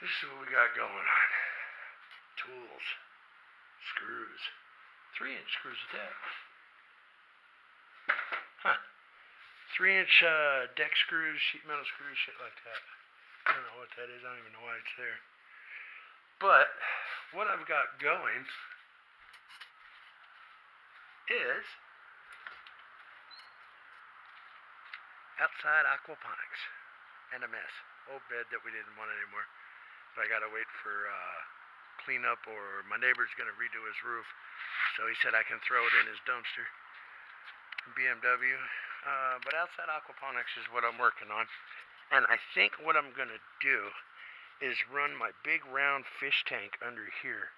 This is what we got going on. Tools, screws, 3-inch screws at that. Huh. 3-inch deck screws, sheet metal screws, shit like that. I don't know what that is. I don't even know why it's there. But what I've got going is outside aquaponics and a mess. Old bed that we didn't want anymore. But I gotta wait for cleanup, or my neighbor's gonna redo his roof. So he said I can throw it in his dumpster. BMW. But outside aquaponics is what I'm working on. And I think what I'm gonna do is run my big round fish tank under here.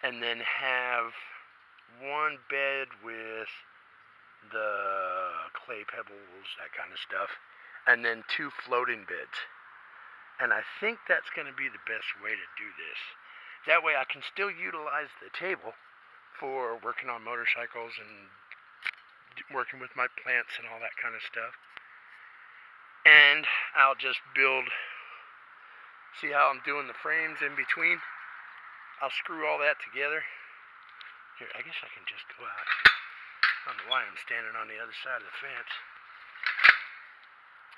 And then have one bed with the clay pebbles, that kind of stuff. And then 2 floating beds. And I think that's going to be the best way to do this. That way I can still utilize the table for working on motorcycles and working with my plants and all that kind of stuff. And I'll just build, see how I'm doing the frames in between? I'll screw all that together. Here, I guess I can just go out. I don't know why I'm standing on the other side of the fence.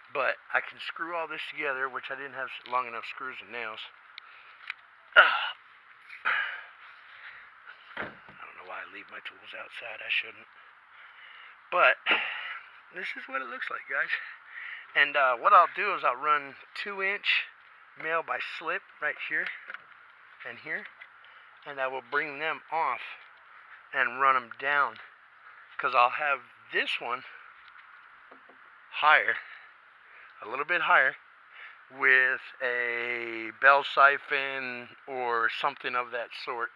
But I can screw all this together, which I didn't have long enough screws and nails. I don't know why I leave my tools outside. I shouldn't. But this is what it looks like, guys. And what I'll do is I'll run 2-inch male by slip right here and here. And I will bring them off and run them down. Because I'll have this one higher. A little bit higher, with a bell siphon or something of that sort.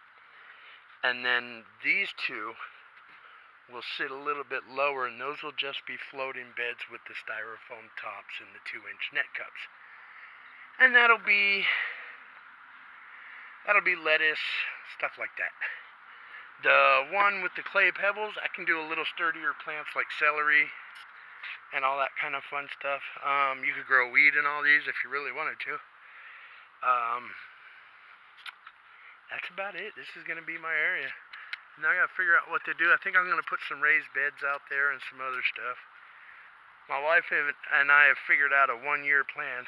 And then these 2 will sit a little bit lower, and those will just be floating beds with the styrofoam tops and the 2-inch net cups. And that'll be lettuce, stuff like that. The one with the clay pebbles, I can do a little sturdier plants like celery and all that kind of fun stuff. You could grow weed in all these if you really wanted to. That's about it. This is going to be my area. Now I got to figure out what to do. I think I'm going to put some raised beds out there and some other stuff. My wife and I have figured out a 1-year plan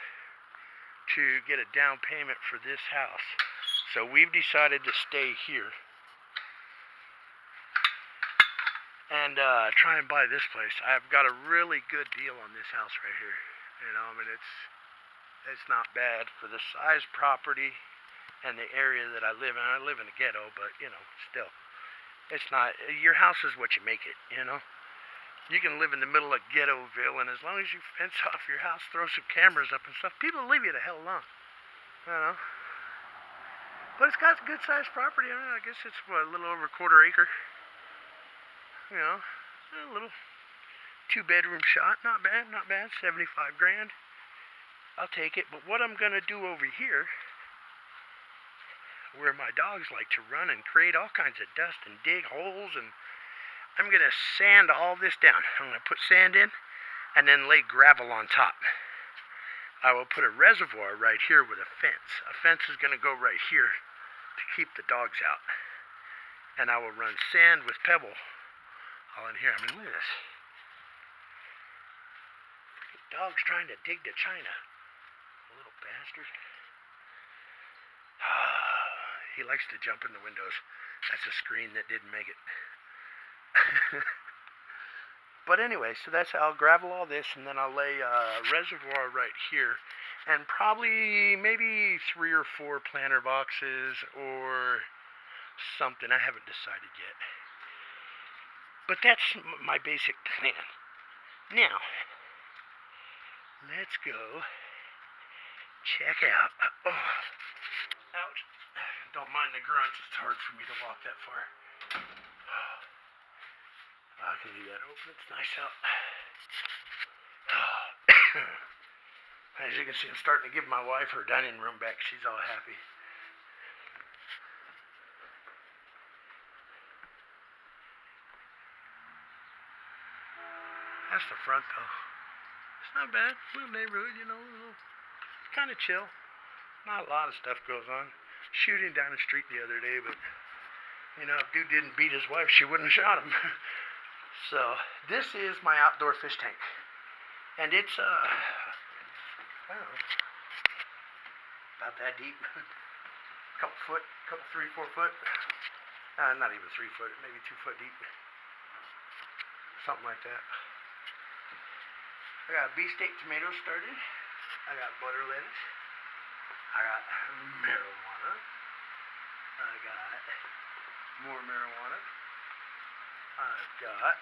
to get a down payment for this house. So we've decided to stay here and try and buy this place. I've got a really good deal on this house right here. You know, I mean, it's not bad for the size property and the area that I live in. I live in a ghetto, but you know, still, it's not. Your house is what you make it. You know, you can live in the middle of Ghettoville, and as long as you fence off your house, throw some cameras up and stuff, people will leave you the hell alone. You know. But it's got a good sized property. I mean, I guess it's a little over a quarter acre. You know, a little 2-bedroom shot. Not bad, not bad. 75 grand. I'll take it. But what I'm going to do over here, where my dogs like to run and create all kinds of dust and dig holes, and I'm going to sand all this down. I'm going to put sand in and then lay gravel on top. I will put a reservoir right here with a fence. A fence is going to go right here to keep the dogs out. And I will run sand with pebble all in here. I mean, look at this. Freaking dog's trying to dig to China. Little bastard. He likes to jump in the windows. That's a screen that didn't make it. But anyway, so that's how I'll gravel all this, and then I'll lay a reservoir right here. And probably maybe 3 or 4 planter boxes or something. I haven't decided yet. But that's my basic plan. Now, let's go check out. Oh, ouch. Don't mind the grunts. It's hard for me to walk that far. I can leave that open. It's nice out. As you can see, I'm starting to give my wife her dining room back. She's all happy. That's the front, though. It's not bad. Little neighborhood, you know. Kind of chill. Not a lot of stuff goes on. Shooting down the street the other day, but if dude didn't beat his wife, she wouldn't have shot him. So this is my outdoor fish tank, and it's I don't know, about that deep, couple foot, 3, 4 foot. Not even 3 foot, maybe 2 foot deep, something like that. I got beefsteak tomatoes started. I got butter lettuce. I got marijuana. I got more marijuana. I've got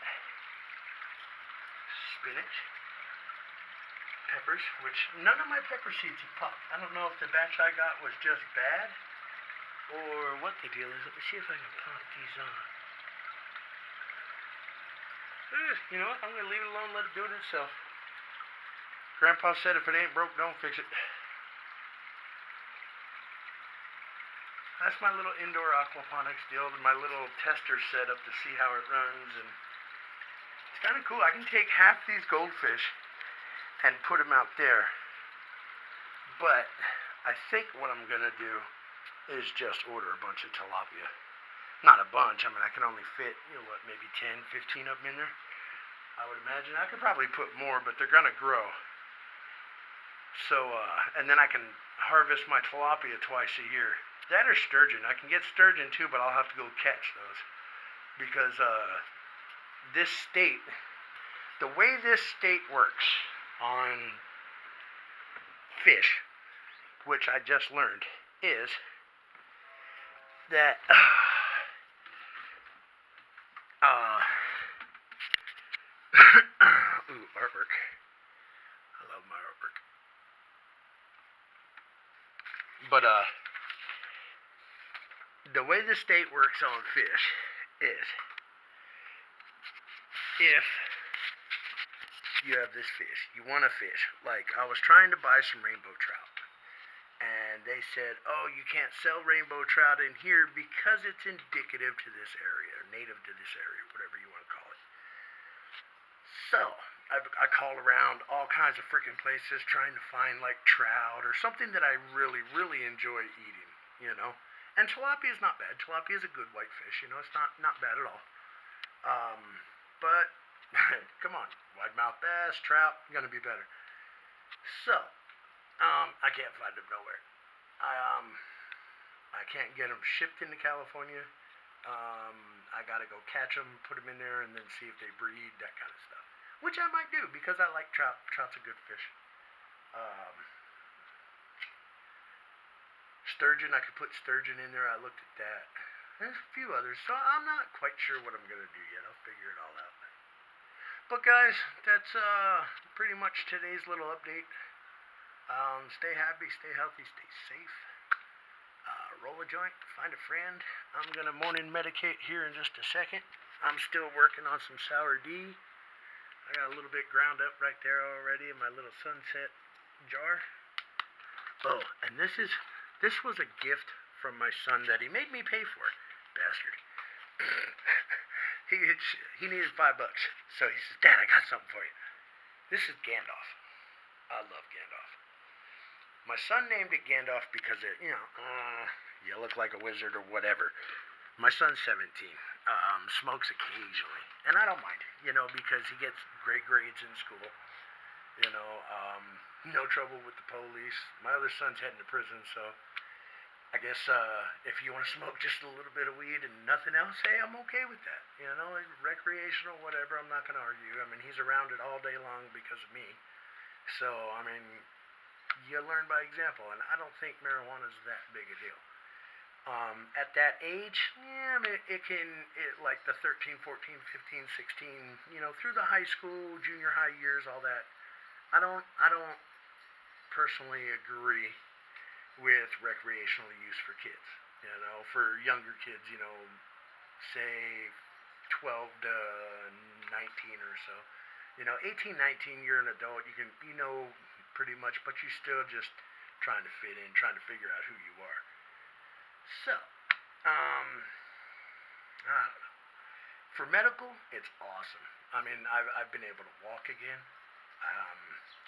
spinach, peppers, which none of my pepper seeds have popped. I don't know if the batch I got was just bad or what the deal is. Let me see if I can pop these on. You know what? I'm going to leave it alone, let it do it itself. Grandpa said if it ain't broke, don't fix it. That's my little indoor aquaponics deal, my little tester setup to see how it runs, and it's kind of cool. I can take half these goldfish and put them out there, but I think what I'm going to do is just order a bunch of tilapia. Not a bunch, I mean I can only fit, maybe 10, 15 of them in there. I would imagine I could probably put more, but they're going to grow. So, and then I can harvest my tilapia twice a year. That or sturgeon. I can get sturgeon too, but I'll have to go catch those. Because this state, the way this state works on fish, which I just learned, is that ooh, artwork. I love my artwork. But the way the state works on fish is if you have this fish, you want a fish. Like I was trying to buy some rainbow trout, and they said, oh, you can't sell rainbow trout in here because it's indicative to this area, or native to this area, whatever you want to call it. So I call around all kinds of freaking places trying to find like trout or something that I really, really enjoy eating, And tilapia is not bad. Tilapia is a good white fish, it's not bad at all. But come on, wide-mouthed bass, trout, gonna be better. So, I can't find them nowhere. I can't get them shipped into California. I gotta go catch them, put them in there, and then see if they breed, that kind of stuff. Which I might do because I like trout. Trout's a good fish. Sturgeon, I could put sturgeon in there. I looked at that. There's a few others, so I'm not quite sure what I'm gonna do yet. I'll figure it all out. But guys, that's pretty much today's little update. Stay happy, stay healthy, stay safe. Roll a joint, find a friend. I'm gonna morning medicate here in just a second. I'm still working on some sour D. I got a little bit ground up right there already in my little sunset jar. Oh, and this was a gift from my son that he made me pay for it, bastard. He needed $5, so he says, Dad, I got something for you. This is Gandalf. I love Gandalf. My son named it Gandalf because you look like a wizard or whatever. My son's 17, smokes occasionally, and I don't mind, because he gets great grades in school. No trouble with the police. My other son's heading to prison, so I guess if you want to smoke just a little bit of weed and nothing else, hey, I'm okay with that. Recreational, whatever, I'm not going to argue. I mean, he's around it all day long because of me. So, I mean, you learn by example, and I don't think marijuana is that big a deal. At that age, yeah, I mean, like the 13, 14, 15, 16, through the high school, junior high years, all that, I don't personally agree with recreational use for kids. For younger kids, say 12 to 19 or so. 18, 19, you're an adult, you can, pretty much, but you still just trying to fit in, trying to figure out who you are. So, I don't know. For medical, it's awesome. I mean, I've been able to walk again. Um,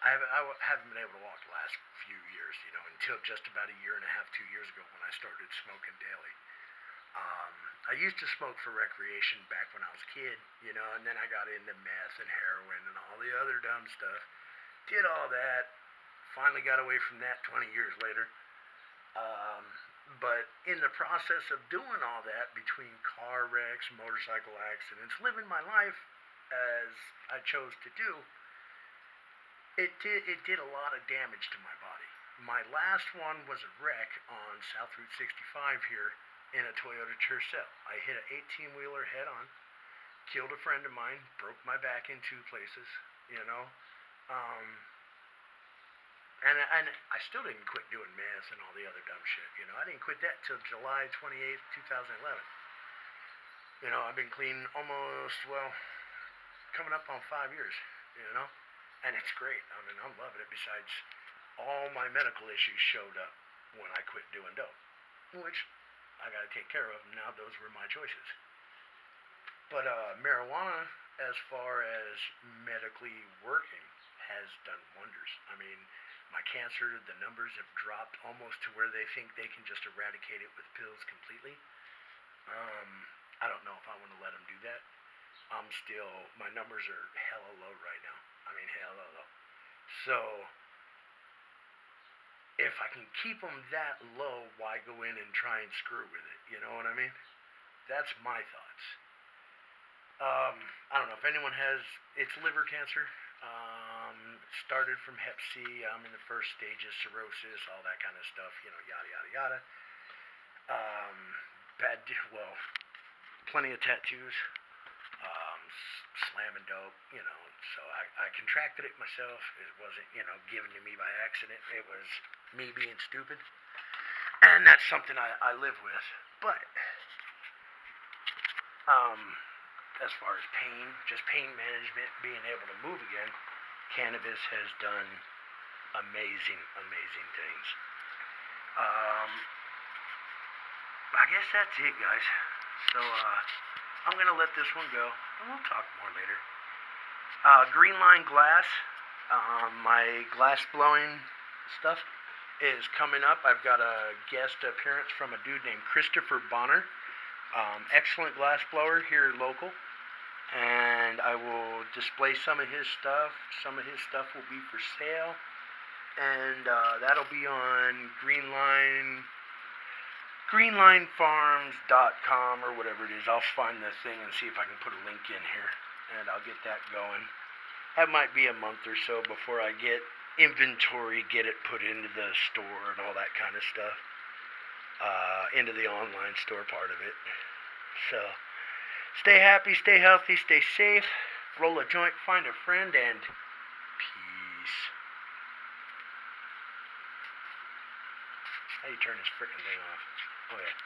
haven't been able to walk the last few years, until just about a year and a half, 2 years ago when I started smoking daily. Um, I used to smoke for recreation back when I was a kid, and then I got into meth and heroin and all the other dumb stuff. Did all that, finally got away from that 20 years later. Um, but in the process of doing all that, between car wrecks, motorcycle accidents, living my life as I chose to do, it did a lot of damage to my body. My last one was a wreck on South Route 65 here in a Toyota Tercel. I hit an 18-wheeler head on, killed a friend of mine, broke my back in two places, you know. Um, and I still didn't quit doing meth and all the other dumb shit, I didn't quit that till July 28th, 2011. I've been clean almost, well, coming up on 5 years, you know. And it's great. I mean, I'm loving it. Besides, all my medical issues showed up when I quit doing dope, which I got to take care of. Now those were my choices. But marijuana, as far as medically working, has done wonders. I mean, my cancer, the numbers have dropped almost to where they think they can just eradicate it with pills completely. Um, I don't know if I want to let them do that. My numbers are hella low right now. I mean, hella low. So, if I can keep them that low, why go in and try and screw with it? You know what I mean? That's my thoughts. I don't know if anyone has, it's liver cancer. Started from Hep C. I'm in the first stages, cirrhosis, all that kind of stuff, yada, yada, yada. Um, well, plenty of tattoos. Slamming dope, so I contracted it myself. It wasn't, given to me by accident. It was me being stupid. And that's something I live with. But, as far as pain, just pain management, being able to move again, cannabis has done amazing, amazing things. I guess that's it, guys. So, I'm going to let this one go, and we'll talk more later. Green Line Glass, my glass blowing stuff is coming up. I've got a guest appearance from a dude named Christopher Bonner. Excellent glass blower here local. And I will display some of his stuff. Some of his stuff will be for sale. And that'll be on greenlinefarms.com or whatever it is. I'll find the thing and see if I can put a link in here, and I'll get that going. That might be a month or so before I get inventory, get it put into the store and all that kind of stuff, into the online store part of it. So, stay happy, stay healthy, stay safe, roll a joint, find a friend, and peace. How do you turn this frickin' thing off? Oh yeah.